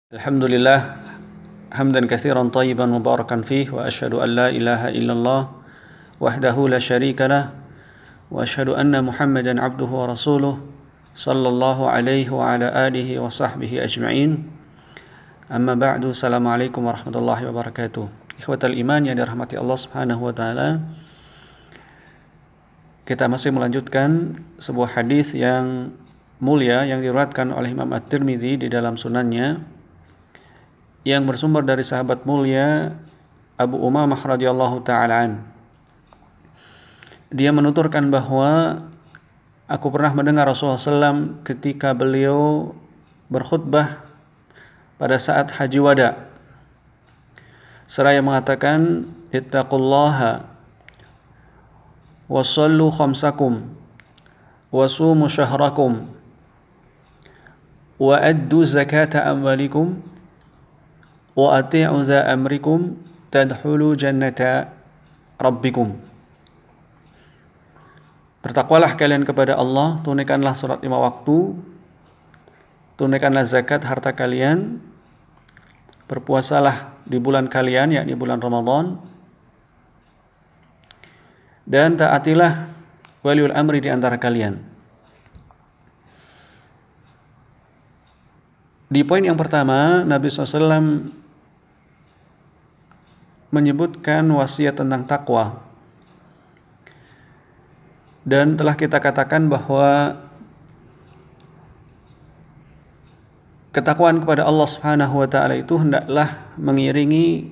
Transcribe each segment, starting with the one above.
Alhamdulillah hamdan katsiran thayyiban mubarakan fih wa asyhadu an la ilaha illallah wahdahu la syarika lah wa asyhadu anna Muhammadan abduhu wa rasuluh sallallahu alaihi wa ala alihi wa sahbihi ajma'in. Amma ba'du. Assalamualaikum warahmatullahi wabarakatuh. Ikhwatal iman yang dirahmati Allah Subhanahu wa taala. Kita masih melanjutkan sebuah hadis yang mulia yang diriwayatkan oleh Imam At-Tirmidzi di dalam sunannya, yang bersumber dari sahabat mulia Abu Umamah radhiyallahu taala an. Dia menuturkan bahwa aku pernah mendengar Rasulullah SAW ketika beliau berkhutbah pada saat haji wada, seraya mengatakan, ittaqullaha wa sallu khamsakum wa sumu syahrakum wa addu zakata amwalikum wa ati'u za amrikum tadkhulu jannata rabbikum. Bertakwalah kalian kepada Allah, tunaikanlah salat 5 waktu, tunaikanlah zakat harta kalian, berpuasalah di bulan kalian, yakni bulan Ramadan, dan taatilah waliul amri di antara kalian. Di poin yang pertama, Nabi SAW menyebutkan wasiat tentang takwa, dan telah kita katakan bahwa ketakwaan kepada Allah Subhanahu wa taala itu hendaklah mengiringi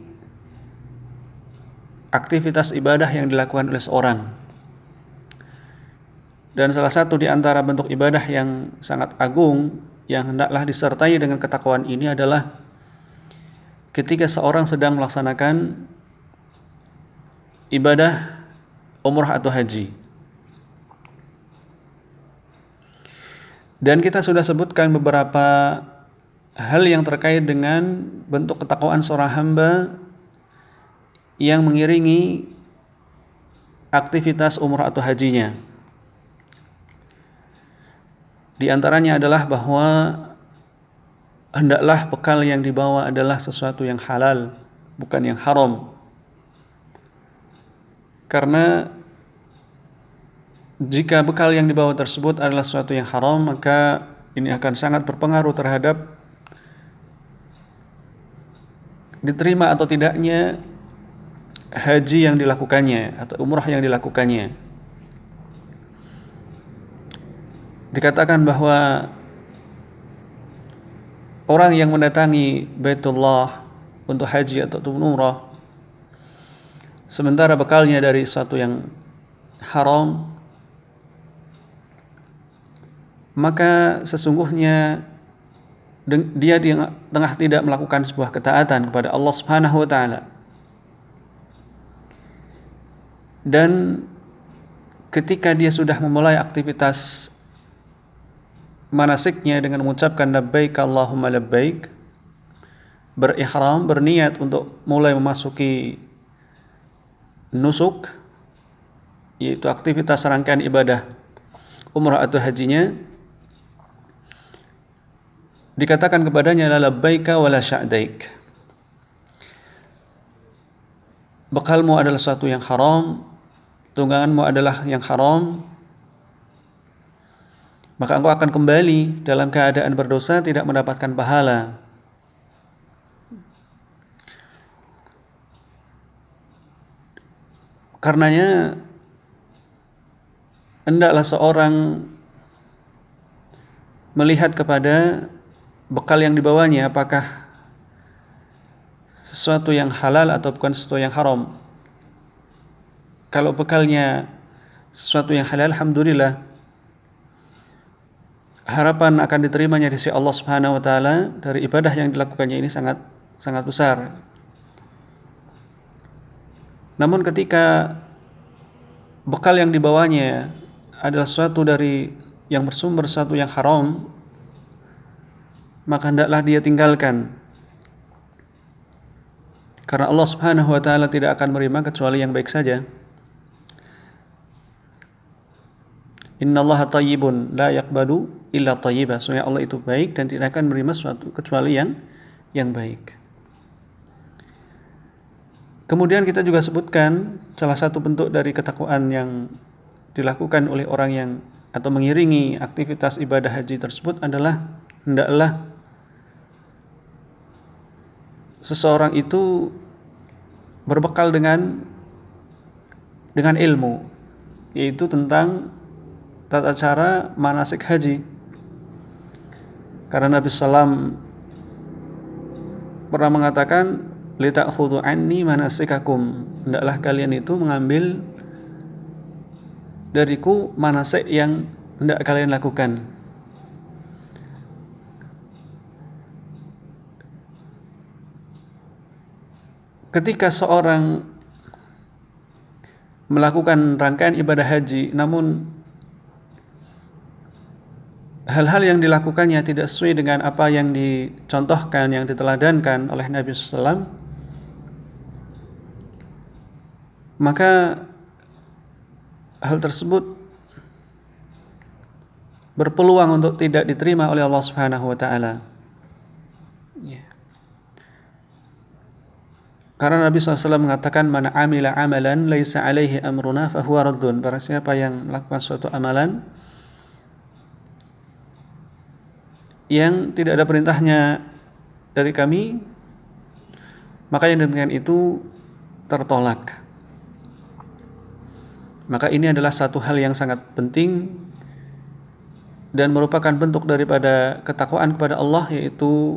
aktivitas ibadah yang dilakukan oleh seorang. Dan salah satu di antara bentuk ibadah yang sangat agung yang hendaklah disertai dengan ketakwaan ini adalah ketika seorang sedang melaksanakan ibadah umrah atau haji. Dan kita sudah sebutkan beberapa hal yang terkait dengan bentuk ketakwaan seorang hamba yang mengiringi aktivitas umrah atau hajinya. Di antaranya adalah bahwa hendaklah bekal yang dibawa adalah sesuatu yang halal, bukan yang haram. Karena jika bekal yang dibawa tersebut adalah sesuatu yang haram, maka ini akan sangat berpengaruh terhadap diterima atau tidaknya haji yang dilakukannya atau umrah yang dilakukannya. Dikatakan bahwa orang yang mendatangi Baitullah untuk haji atau umrah, sementara bekalnya dari sesuatu yang haram, maka sesungguhnya dia di tengah tidak melakukan sebuah ketaatan kepada Allah Subhanahu wa taala. Dan ketika dia sudah memulai aktivitas manasiknya dengan mengucapkan labbaik Allahumma labbaik, berihram, berniat untuk mulai memasuki nusuk, yaitu aktivitas rangkaian ibadah umrah atau hajinya, dikatakan kepadanya la labbaika wala sya'daik, bekalmu adalah sesuatu yang haram, tungganganmu adalah yang haram, maka engkau akan kembali dalam keadaan berdosa, tidak mendapatkan pahala. Karenanya hendaklah seorang melihat kepada bekal yang dibawanya, apakah sesuatu yang halal atau bukan sesuatu yang haram. Kalau bekalnya sesuatu yang halal, alhamdulillah, harapan akan diterimanya di sisi Allah Subhanahu wa taala dari ibadah yang dilakukannya ini sangat sangat besar. Namun ketika bekal yang dibawanya adalah sesuatu dari yang bersumber sesuatu yang haram, maka hendaklah dia tinggalkan. Karena Allah Subhanahu wa taala tidak akan menerima kecuali yang baik saja. Innallaha thayyibun la yaqbalu illa thayyiba. Sesungguhnya Allah itu baik dan tidak akan menerima sesuatu kecuali yang yang baik. Kemudian kita juga sebutkan salah satu bentuk dari ketakwaan yang dilakukan oleh orang yang atau mengiringi aktivitas ibadah haji tersebut adalah hendaklah seseorang itu berbekal dengan ilmu, yaitu tentang tata cara manasik haji. Karena Nabi SAW pernah mengatakan, "Lita'khudhu anni manasikakum." Hendaklah kalian itu mengambil dariku manasik yang hendak kalian lakukan. Ketika seorang melakukan rangkaian ibadah haji, namun hal-hal yang dilakukannya tidak sesuai dengan apa yang dicontohkan, yang diteladankan oleh Nabi SAW, maka hal tersebut berpeluang untuk tidak diterima oleh Allah Subhanahu wa taala. Karena Nabi SAW mengatakan, "Man amila amalan laisa alaihi amruna fahuwa raddun." Barang siapa yang melakukan suatu amalan yang tidak ada perintahnya dari kami, maka yang demikian itu tertolak. Maka ini adalah satu hal yang sangat penting dan merupakan bentuk daripada ketakwaan kepada Allah, yaitu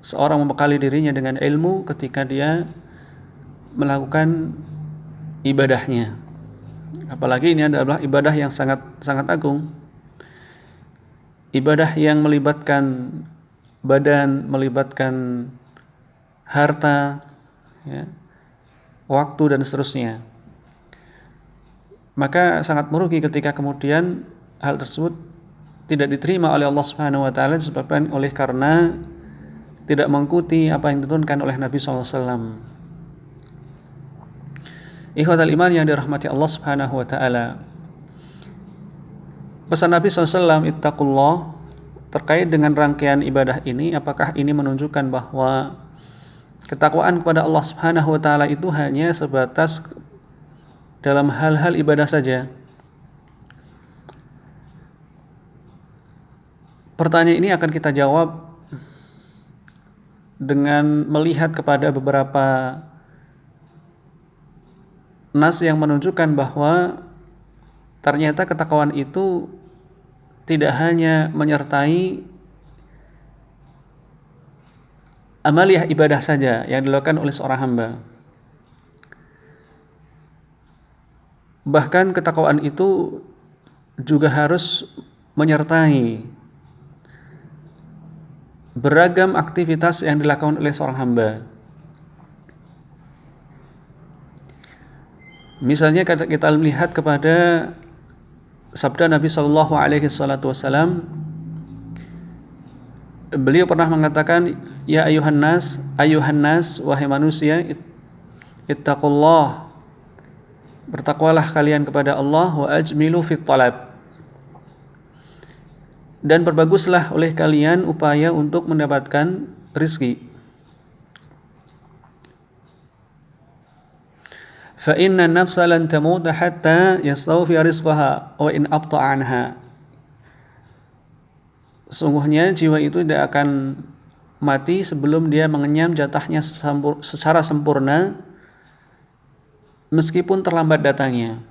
seorang membekali dirinya dengan ilmu ketika dia melakukan ibadahnya. Apalagi ini adalah ibadah yang sangat agung. Ibadah yang melibatkan badan, melibatkan harta, ya, waktu dan seterusnya. Maka sangat merugi ketika kemudian hal tersebut tidak diterima oleh Allah Subhanahu wa taala disebabkan oleh karena tidak mengikuti apa yang diturunkan oleh Nabi SAW. Ikhwatal iman yang dirahmati Allah Subhanahu wa taala. Pesan Nabi SAW, ittaqullah, terkait dengan rangkaian ibadah ini, apakah ini menunjukkan bahwa ketakwaan kepada Allah Subhanahu wa taala itu hanya sebatas dalam hal-hal ibadah saja? Pertanyaan ini akan kita jawab dengan melihat kepada beberapa nas yang menunjukkan bahwa ternyata ketakwaan itu tidak hanya menyertai amaliyah ibadah saja yang dilakukan oleh seorang hamba. Bahkan ketakwaan itu juga harus menyertai beragam aktivitas yang dilakukan oleh seorang hamba. Misalnya kita melihat kepada sabda Nabi Shallallahu Alaihi Wasallam, beliau pernah mengatakan, "Ya ayuhan nas, wahai manusia, ittaqullah, bertakwalah kalian kepada Allah, wa ajmilu fit talab, dan perbaguslah oleh kalian upaya untuk mendapatkan rizki. Fa inna nafsa lan tamuta hatta yastawfi rizqaha wa in abta'a anha." Sungguhnya jiwa itu tidak akan mati sebelum dia mengenyam jatahnya secara sempurna, meskipun terlambat datangnya.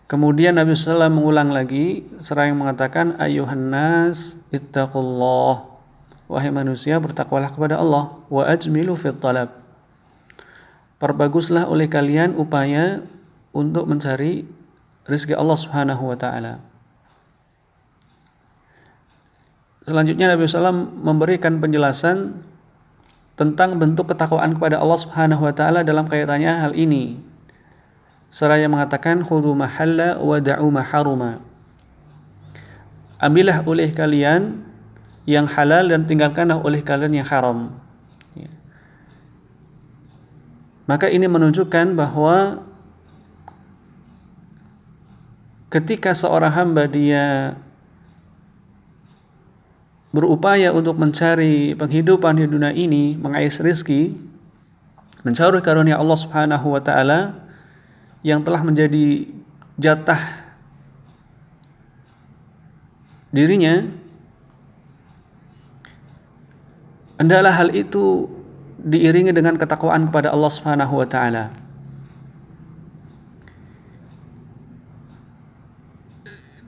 Kemudian Nabi SAW mengulang lagi seraya mengatakan, "Ayuhan nas, ittaqullah, wahai manusia, bertakwalah kepada Allah, wa ajmilu fit talab, perbaguslah oleh kalian upaya untuk mencari rezeki Allah Subhanahu wa taala." Selanjutnya Nabi SAW memberikan penjelasan tentang bentuk ketakwaan kepada Allah Subhanahu wa taala dalam kaitannya hal ini. Seraya mengatakan, "Khudhu mahalla wa da'u maharuma." Ambillah oleh kalian yang halal dan tinggalkanlah oleh kalian yang haram. Maka ini menunjukkan bahwa ketika seorang hamba dia berupaya untuk mencari penghidupan di dunia ini, mengais rezeki, mencari karunia Allah Subhanahu wa taala yang telah menjadi jatah dirinya, hendaklah hal itu diiringi dengan ketakwaan kepada Allah Subhanahu wa taala.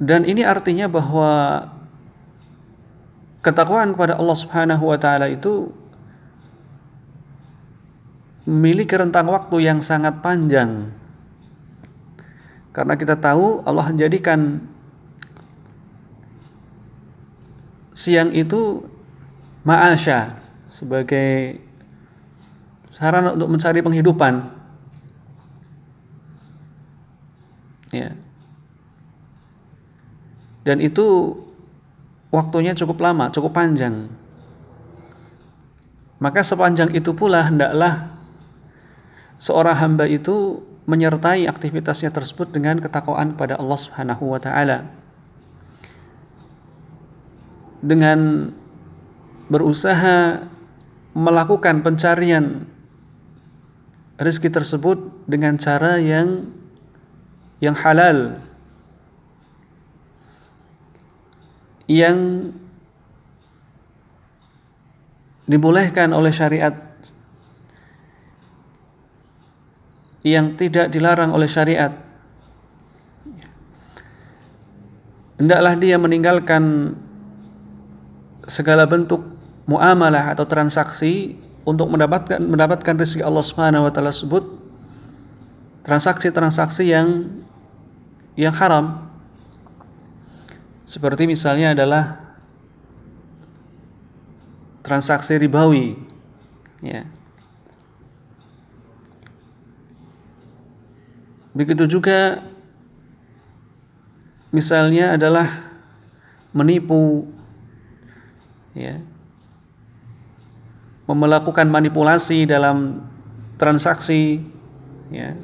Dan ini artinya bahwa ketakwaan kepada Allah Subhanahu wa taala itu memiliki rentang waktu yang sangat panjang. Karena kita tahu Allah menjadikan siang itu ma'asya, sebagai sarana untuk mencari penghidupan. Ya. Dan itu waktunya cukup lama, cukup panjang. Maka sepanjang itu pula hendaklah seorang hamba itu menyertai aktivitasnya tersebut dengan ketakwaan kepada Allah Subhanahu wa taala. Dengan berusaha melakukan pencarian rezeki tersebut dengan cara yang halal, yang dibolehkan oleh syariat, yang tidak dilarang oleh syariat. Hendaklah dia meninggalkan segala bentuk muamalah atau transaksi untuk mendapatkan rezeki Allah Subhanahu wa taala tersebut, transaksi-transaksi yang haram. Seperti misalnya adalah transaksi ribawi, ya. Begitu juga misalnya adalah menipu, ya, melakukan manipulasi dalam transaksi, ya,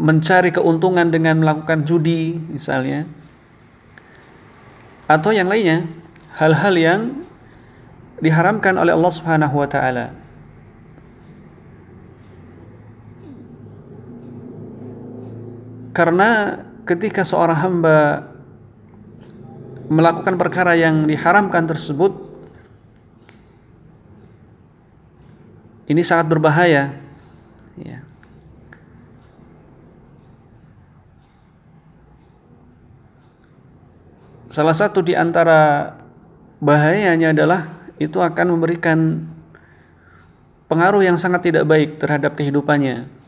mencari keuntungan dengan melakukan judi misalnya, atau yang lainnya, hal-hal yang diharamkan oleh Allah Subhanahu wa taala. Karena ketika seorang hamba melakukan perkara yang diharamkan tersebut, ini sangat berbahaya, ya. Salah satu di antara bahayanya adalah itu akan memberikan pengaruh yang sangat tidak baik terhadap kehidupannya.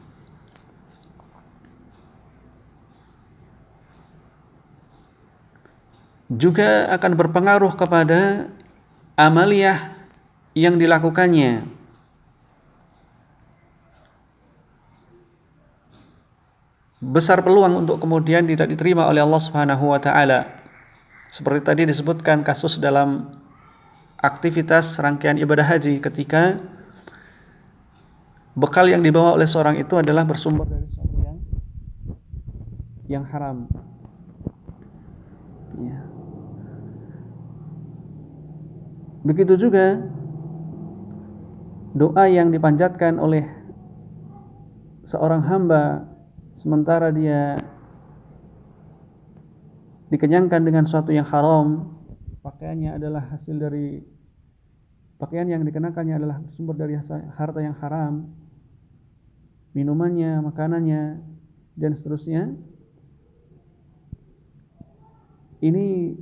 Juga akan berpengaruh kepada amaliyah yang dilakukannya. Besar peluang untuk kemudian tidak diterima oleh Allah Subhanahu wa taala. Seperti tadi disebutkan kasus dalam aktivitas rangkaian ibadah haji, ketika bekal yang dibawa oleh seorang itu adalah bersumber dari sesuatu yang haram, ya. Begitu juga doa yang dipanjatkan oleh seorang hamba sementara dia dikenyangkan dengan sesuatu yang haram, pakaian yang dikenakannya adalah sumber dari harta yang haram, minumannya, makanannya, dan seterusnya. Ini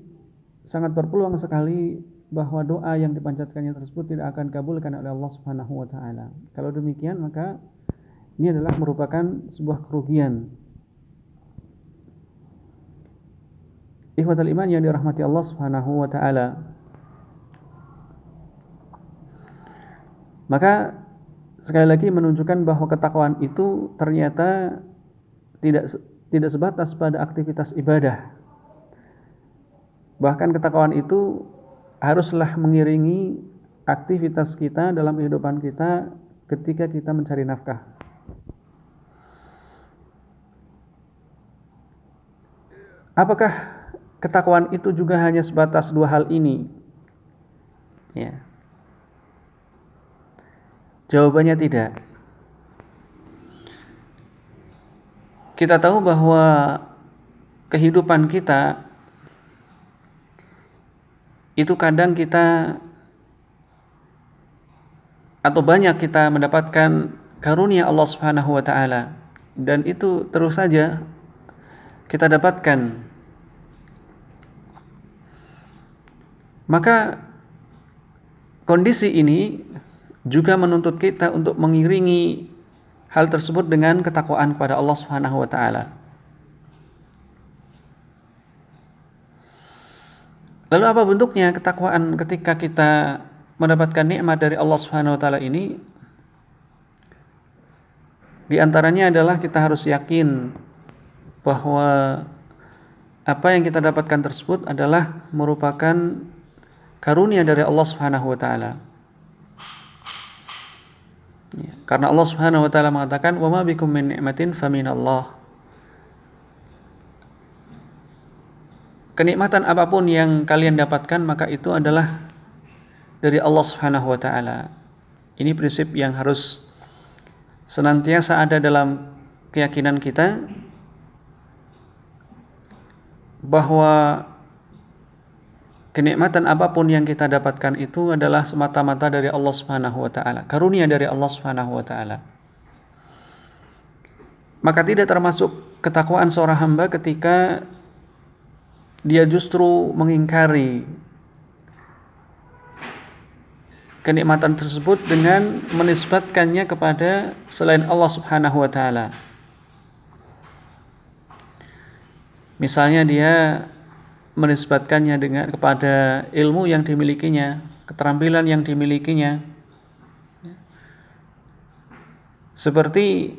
sangat berpeluang sekali bahwa doa yang dipanjatkannya tersebut tidak akan kabulkan oleh Allah Subhanahu wa taala. Kalau demikian, maka ini adalah merupakan sebuah kerugian. Ikhwatul iman yang dirahmati Allah Subhanahu wa taala. Maka sekali lagi menunjukkan bahwa ketakwaan itu ternyata tidak sebatas pada aktivitas ibadah. Bahkan ketakwaan itu haruslah mengiringi aktivitas kita dalam kehidupan kita ketika kita mencari nafkah. Apakah ketakwaan itu juga hanya sebatas dua hal ini? Ya. Jawabannya tidak. Kita tahu bahwa kehidupan kita itu kadang kita atau banyak kita mendapatkan karunia Allah Subhanahu wa taala, dan itu terus saja kita dapatkan. Maka kondisi ini juga menuntut kita untuk mengiringi hal tersebut dengan ketakwaan kepada Allah Subhanahu wa taala. Lalu apa bentuknya ketakwaan ketika kita mendapatkan nikmat dari Allah Subhanahu wa taala ini? Di antaranya adalah kita harus yakin bahwa apa yang kita dapatkan tersebut adalah merupakan karunia dari Allah Subhanahu wa taala. Karena Allah Subhanahu wa taala mengatakan, "Wa ma bikum min ni'matin faminallah." Kenikmatan apapun yang kalian dapatkan maka itu adalah dari Allah Subhanahu wa taala. Ini prinsip yang harus senantiasa ada dalam keyakinan kita, bahwa kenikmatan apapun yang kita dapatkan itu adalah semata-mata dari Allah Subhanahu wa taala, karunia dari Allah Subhanahu wa taala. Maka tidak termasuk ketakwaan seorang hamba ketika dia justru mengingkari kenikmatan tersebut dengan menisbatkannya kepada selain Allah Subhanahu wa taala. Misalnya dia menisbatkannya kepada ilmu yang dimilikinya, keterampilan yang dimilikinya. Seperti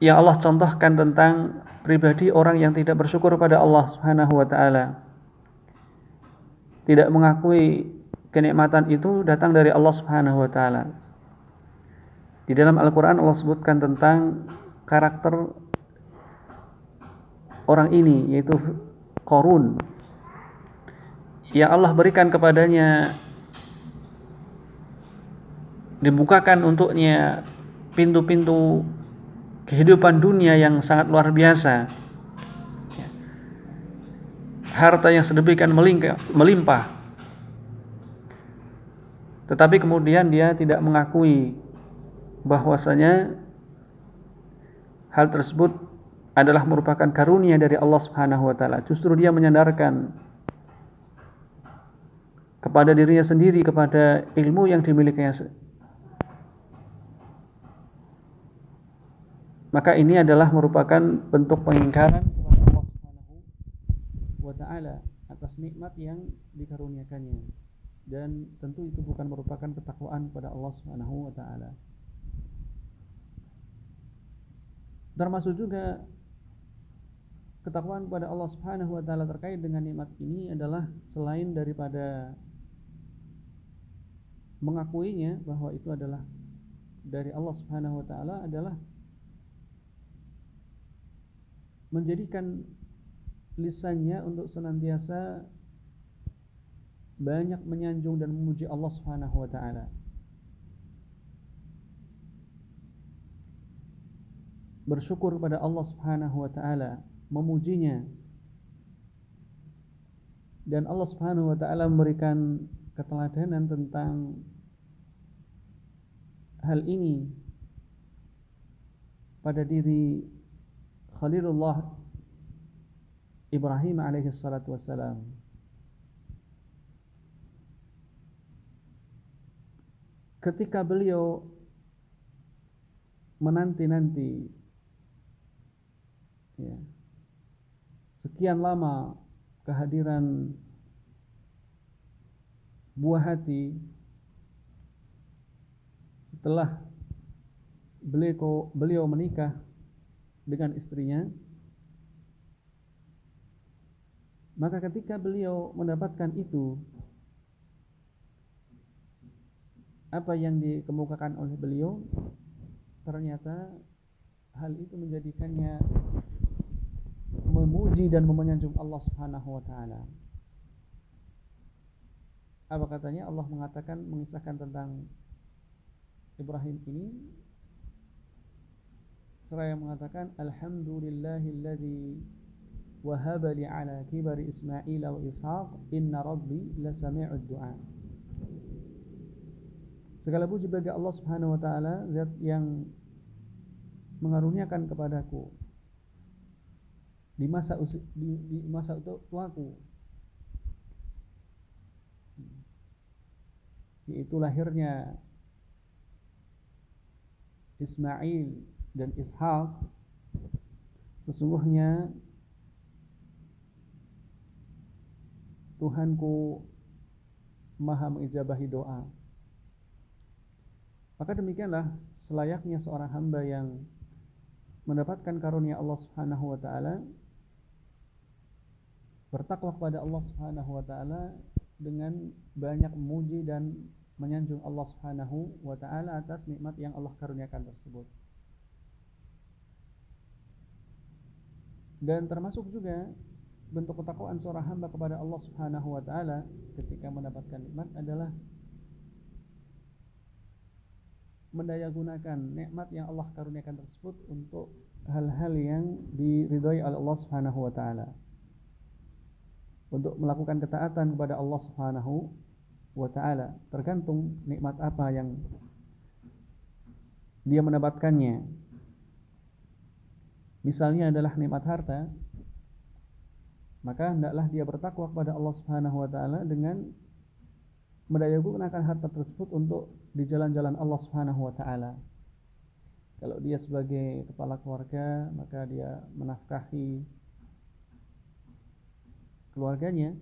yang Allah contohkan tentang pribadi orang yang tidak bersyukur pada Allah Subhanahu wa taala. Tidak mengakui kenikmatan itu datang dari Allah Subhanahu wa taala. Di dalam Al-Qur'an Allah sebutkan tentang karakter orang ini, yaitu Qarun, yang Allah berikan kepadanya, dibukakan untuknya pintu-pintu kehidupan dunia yang sangat luar biasa, harta yang sedemikian melimpah, tetapi kemudian dia tidak mengakui bahwasanya hal tersebut adalah merupakan karunia dari Allah Subhanahu wa taala. Justru dia menyandarkan kepada dirinya sendiri, kepada ilmu yang dimilikinya. Maka ini adalah merupakan bentuk pengingkaran kepada Allah Subhanahu wa taala atas nikmat yang dikaruniakannya. Dan tentu itu bukan merupakan ketakwaan kepada Allah Subhanahu wa taala. Termasuk juga ketakwaan kepada Allah Subhanahu wa taala terkait dengan nikmat ini adalah selain daripada mengakuinya bahwa itu adalah dari Allah Subhanahu wa taala, adalah menjadikan lisannya untuk senantiasa banyak menyanjung dan memuji Allah Subhanahu wa taala. Bersyukur kepada Allah Subhanahu wa taala, memujinya. Dan Allah Subhanahu wa taala memberikan keteladanan tentang hal ini pada diri Khalilullah Ibrahim alaihi salatu wassalam. Ketika beliau menanti-nanti, ya, sekian lama kehadiran buah hati setelah beliau menikah dengan istrinya, maka ketika beliau mendapatkan itu, apa yang dikemukakan oleh beliau, ternyata hal itu menjadikannya memuji dan memenyanjung Allah Subhanahu wa taala. Apa katanya? Allah mengatakan, mengisahkan tentang Ibrahim ini, seraya mengatakan alhamdulillahilladzi wahaba li ala kibari Ismail wa Ishaq inna rabbi lasami'ud du'a. Segala puji bagi Allah Subhanahu wa taala, zat yang mengaruniakan kepadaku di masa tuaku, yaitu lahirnya Ismail dan Ishaq. Sesungguhnya Tuhanku maha mengijabahi doa. Maka demikianlah selayaknya seorang hamba yang mendapatkan karunia Allah Subhanahu wa taala bertakwa kepada Allah Subhanahu wa taala dengan banyak memuji dan menyanjung Allah Subhanahu wa taala atas nikmat yang Allah karuniakan tersebut. Dan termasuk juga bentuk ketakwaan seorang hamba kepada Allah Subhanahu wa taala ketika mendapatkan nikmat adalah mendayagunakan nikmat yang Allah karuniakan tersebut untuk hal-hal yang diridhai oleh Allah Subhanahu wa taala. Untuk melakukan ketaatan kepada Allah Subhanahu wa taala, tergantung nikmat apa yang dia mendapatkannya. Misalnya adalah nikmat harta, maka hendaklah dia bertakwa kepada Allah Subhanahu wa taala dengan mendayagunakan harta tersebut untuk di jalan-jalan Allah Subhanahu wa taala. Kalau dia sebagai kepala keluarga, maka dia menafkahi keluarganya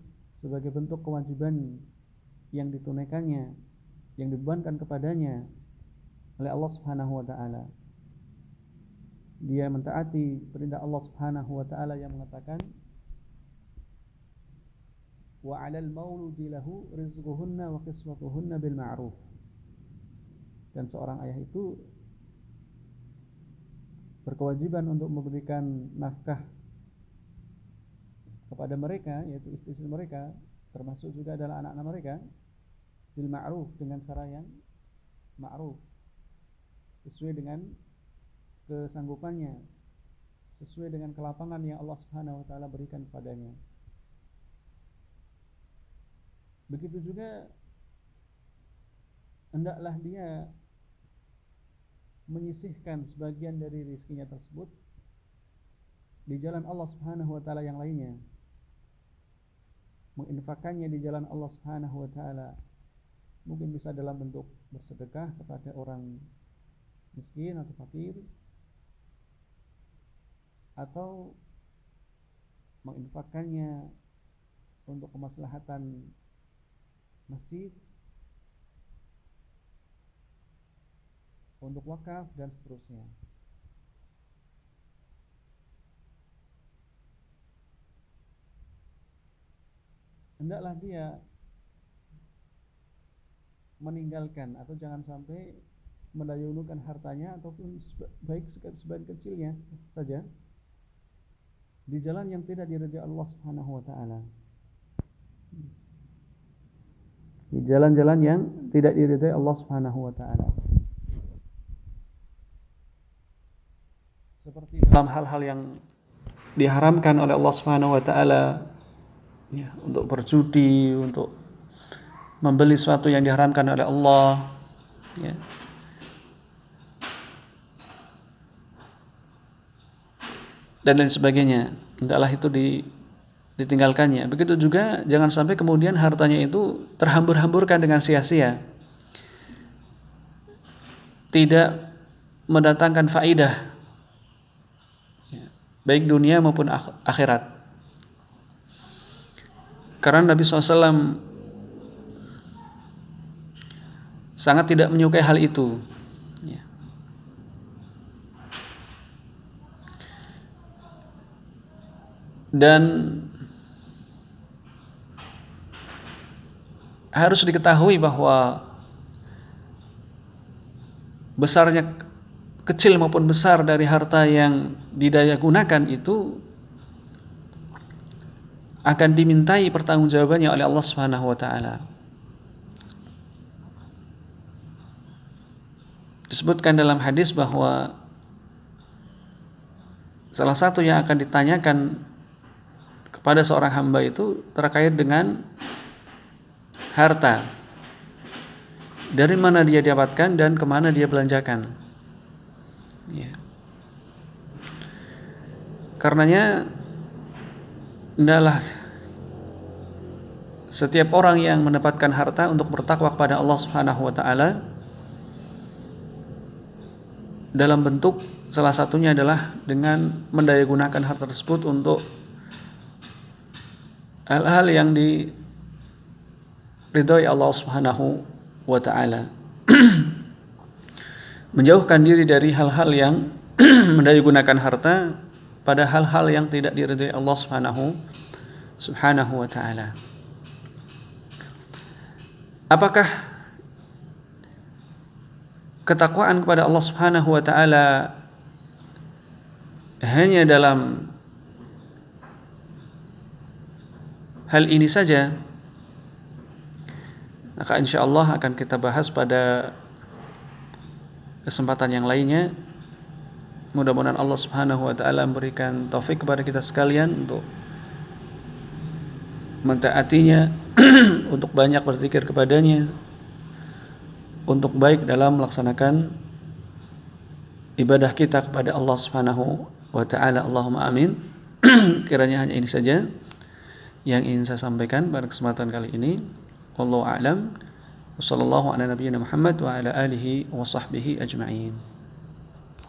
sebagai bentuk kewajiban yang ditunaikannya, yang dibebankan kepadanya oleh Allah Subhanahu wa taala. Dia mentaati perintah Allah Subhanahu wa taala yang mengatakan wa 'alal mauludi lahu rizquhunna wa kiswatuhunna bil ma'ruf. Dan seorang ayah itu berkewajiban untuk memberikan nafkah kepada mereka, yaitu istri-istri mereka, termasuk juga adalah anak-anak mereka, bil ma'ruf, dengan cara yang ma'ruf, sesuai dengan kesanggupannya, sesuai dengan kelapangan yang Allah Subhanahu wa taala berikan kepadanya. Begitu juga hendaklah dia menyisihkan sebagian dari rezekinya tersebut di jalan Allah Subhanahu wa taala yang lainnya, menginfakkannya di jalan Allah Subhanahu wa taala. Mungkin bisa dalam bentuk bersedekah kepada orang miskin atau fakir, atau menginfakkannya untuk kemaslahatan masjid, untuk wakaf dan seterusnya. Hendaklah dia meninggalkan atau jangan sampai mendahulukan hartanya ataupun baik sebagian kecilnya saja di jalan yang tidak diridhai Allah Subhanahu wa taala. Di jalan-jalan yang tidak diridhai Allah Subhanahu wa taala. Seperti dalam hal-hal yang diharamkan oleh Allah Subhanahu wa taala, ya, untuk berjudi, untuk membeli sesuatu yang diharamkan oleh Allah, ya. Dan lain sebagainya. Hendaklah itu ditinggalkannya. Begitu juga jangan sampai kemudian hartanya itu terhambur-hamburkan dengan sia-sia, tidak mendatangkan faidah, ya, baik dunia maupun akhirat. Karena Nabi SAW sangat tidak menyukai hal itu, ya. Dan harus diketahui bahwa besarnya, kecil maupun besar dari harta yang didaya gunakan itu akan dimintai pertanggungjawabannya oleh Allah Subhanahu wa taala. Disebutkan dalam hadis bahwa salah satu yang akan ditanyakan kepada seorang hamba itu terkait dengan harta. Dari mana dia dapatkan dan kemana dia belanjakan. Ya. Karenanya hendaklah setiap orang yang mendapatkan harta untuk bertakwa kepada Allah Subhanahu wa taala dalam bentuk salah satunya adalah dengan mendayagunakan harta tersebut untuk hal-hal yang diridhoi Allah Subhanahu wa taala. Menjauhkan diri dari hal-hal yang mendayagunakan harta pada hal-hal yang tidak diridhoi Allah Subhanahu wa taala. Apakah ketakwaan kepada Allah Subhanahu wa taala hanya dalam hal ini saja? Maka insyaallah akan kita bahas pada kesempatan yang lainnya. Mudah-mudahan Allah Subhanahu wa taala memberikan taufik kepada kita sekalian untuk mentaatinya, untuk banyak berzikir kepadanya, untuk baik dalam melaksanakan ibadah kita kepada Allah Subhanahu wa taala. Allahumma amin. Kiranya hanya ini saja yang ingin saya sampaikan pada kesempatan kali ini. Wallahu a'lam. Wassallallahu ala nabiyyina Muhammad wa ala alihi wa sahbihi ajma'in.